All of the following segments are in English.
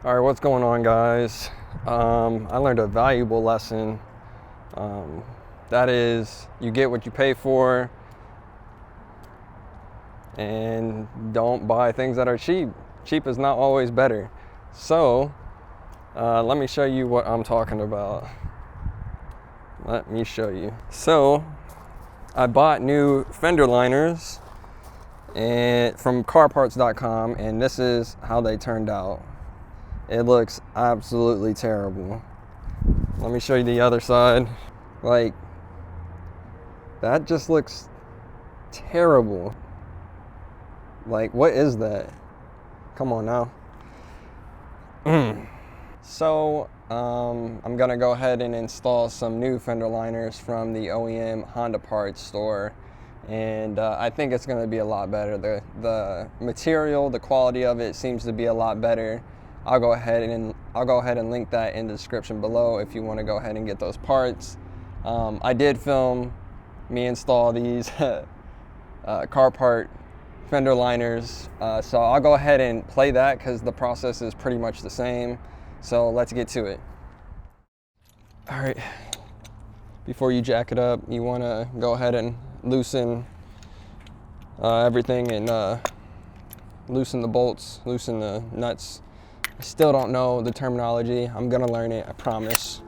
All right, what's going on, guys? I learned a valuable lesson. That is, you get what you pay for, and don't buy things that are cheap. Cheap is not always better. So, let me show you what I'm talking about. Let me show you. So, I bought new fender liners from carparts.com, and this is how they turned out. It looks absolutely terrible. Let me show you the other side. Like, that just looks terrible. Like, what is that? Come on now. So, I'm gonna go ahead and install some new fender liners from the OEM Honda parts store. And I think it's gonna be a lot better. The material, the quality of it seems to be a lot better. I'll go ahead and link that in the description below if you want to go ahead and get those parts. I did film me install these car part fender liners, so I'll go ahead and play that because the process is pretty much the same. So let's get to it. All right, before you jack it up, you want to go ahead and loosen everything and loosen the bolts, loosen the nuts. I still don't know the terminology. I'm gonna learn it, I promise.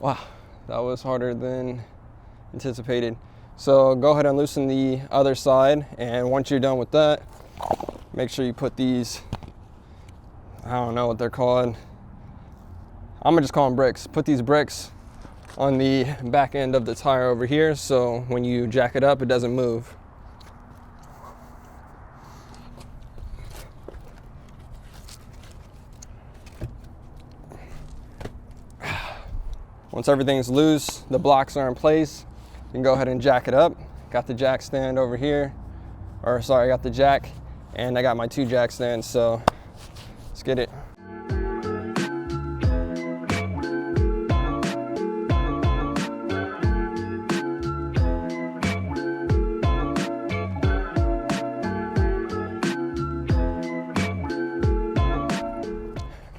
Wow, that was harder than anticipated. So go ahead and loosen the other side, and once you're done with that, make sure you put these, I don't know what they're called. I'm gonna just call them bricks. Put these bricks on the back end of the tire over here, so when you jack it up, it doesn't move. Once everything's loose, the blocks are in place, you can go ahead and jack it up. Got the jack stand over here, or sorry, I got the jack, and I got my 2 jack stands, so let's get it.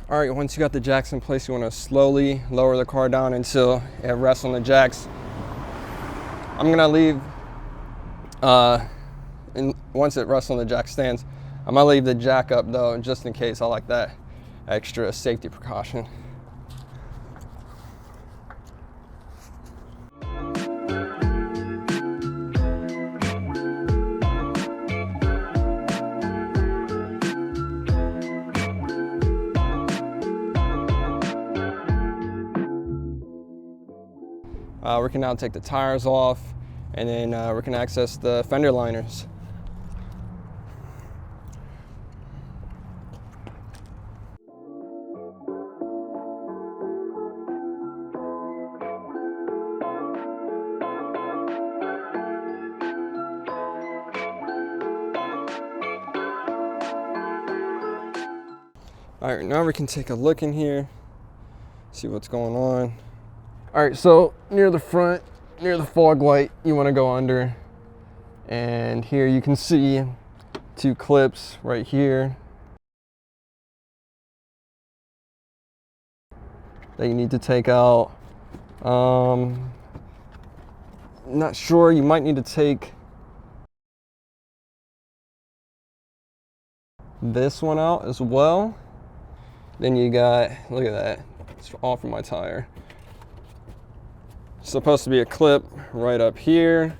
All right, once you got the jacks in place, you want to slowly lower the car down until it rests on the jacks. I'm gonna leave, once it rests on the jack stands, I'm gonna leave the jack up though, just in case. I like that extra safety precaution. We can now take the tires off, and then we can access the fender liners. All right, now we can take a look in here, see what's going on. All right, so near the front, near the fog light, you want to go under, and here you can see 2 clips right here that you need to take out. Not sure, you might need to take this one out as well. Then you got, look at that, it's off of my tire. Supposed to be a clip right up here,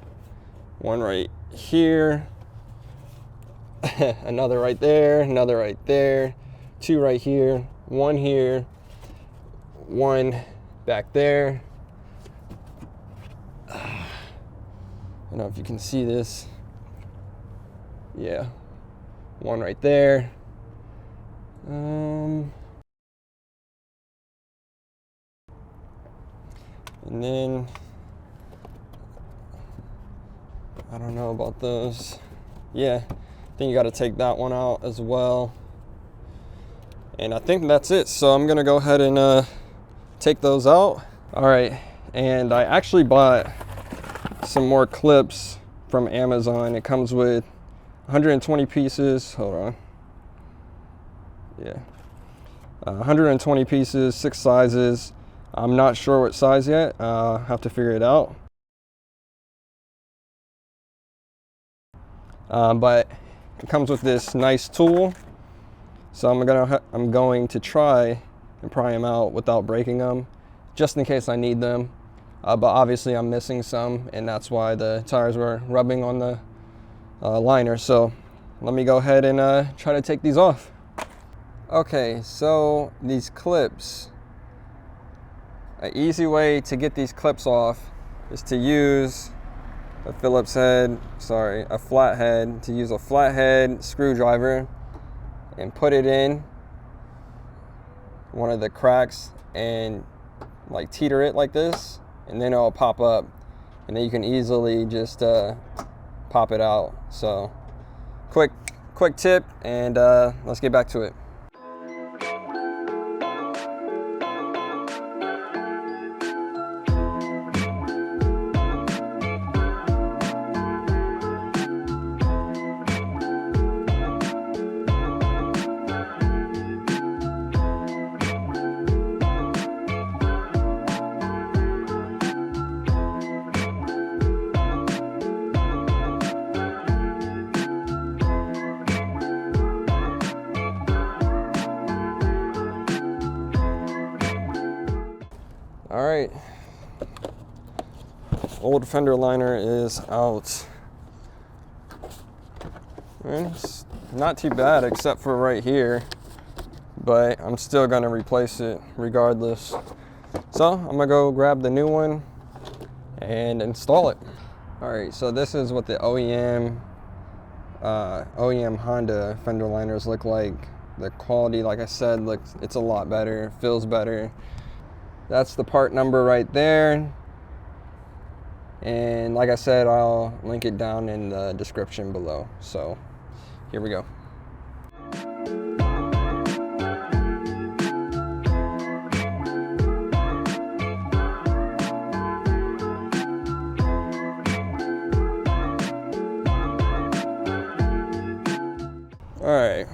one right here, another right there, another right there, 2 right here, 1 here, 1 back there. I don't know if you can see this. Yeah, 1 right there. And then, I don't know about those. Yeah, I think you got to take that one out as well. And I think that's it. So I'm gonna go ahead and take those out. All right, and I actually bought some more clips from Amazon. It comes with 120 pieces. Hold on. Yeah, 120 pieces, 6 sizes. I'm not sure what size yet. Have to figure it out. But it comes with this nice tool. So I'm going to try and pry them out without breaking them, just in case I need them. But obviously I'm missing some, and that's why the tires were rubbing on the liner. So let me go ahead and try to take these off. Okay, so these clips, an easy way to get these clips off is to use a a flathead, to use a flathead screwdriver and put it in one of the cracks and like teeter it like this, and then it'll pop up, and then you can easily just pop it out. So quick tip, and let's get back to it. All right, old fender liner is out. And it's not too bad except for right here, but I'm still gonna replace it regardless. So I'm gonna go grab the new one and install it. All right, so this is what the OEM Honda fender liners look like. The quality, like I said, it's a lot better, feels better. That's the part number right there. And like I said, I'll link it down in the description below. So here we go. All right.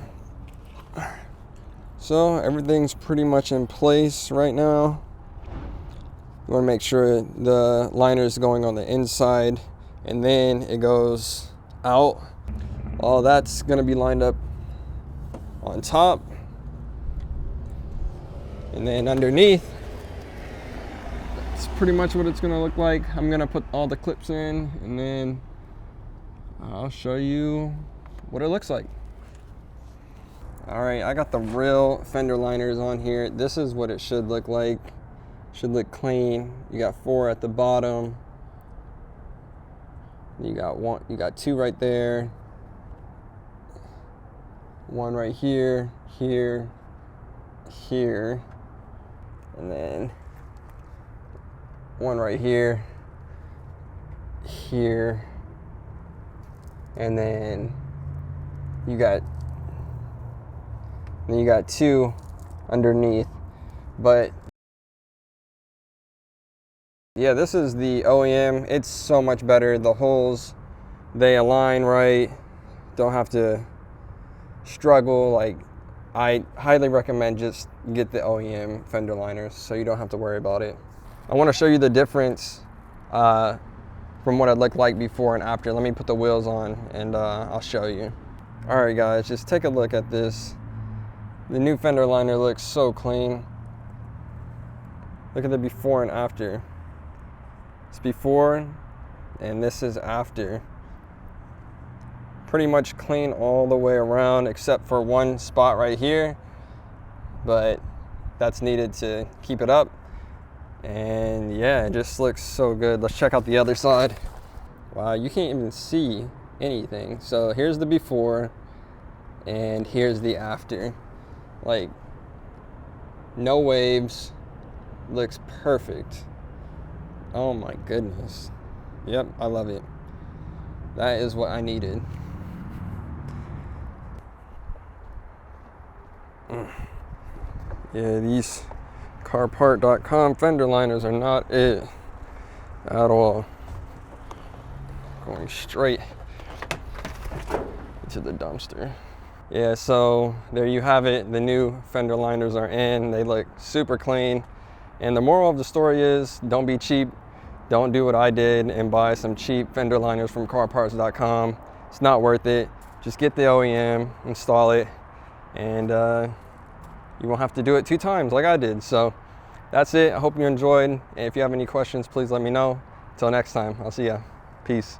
So everything's pretty much in place right now. You want to make sure the liner is going on the inside, and then it goes out. All that's going to be lined up on top, and then underneath, it's pretty much what it's going to look like. I'm going to put all the clips in, and then I'll show you what it looks like. All right, I got the real fender liners on here. This is what it should look like. Should look clean. You got 4 at the bottom. You got 2 right there. 1 right here, here, here, and then 1 right here, here, and then you got 2 underneath. But yeah, this is the OEM. It's so much better. The holes, they align right. Don't have to struggle. Like, I highly recommend just get the OEM fender liners so you don't have to worry about it. I want to show you the difference from what it looked like before and after. Let me put the wheels on and I'll show you. All right, guys, just take a look at this. The new fender liner looks so clean. Look at the before and after. It's before, and this is after. Pretty much clean all the way around except for one spot right here, but that's needed to keep it up. And yeah, it just looks so good. Let's check out the other side. Wow, you can't even see anything. So here's the before, and here's the after. Like, no waves, looks perfect. Oh my goodness. Yep, I love it. That is what I needed. Yeah, these carpart.com fender liners are not it at all. Going straight into the dumpster. Yeah, so there you have it. The new fender liners are in. They look super clean. And the moral of the story is, don't be cheap. Don't do what I did and buy some cheap fender liners from carparts.com. It's not worth it. Just get the OEM, install it, and you won't have to do it 2 times like I did. So that's it. I hope you enjoyed. And if you have any questions, please let me know. Until next time, I'll see ya. Peace.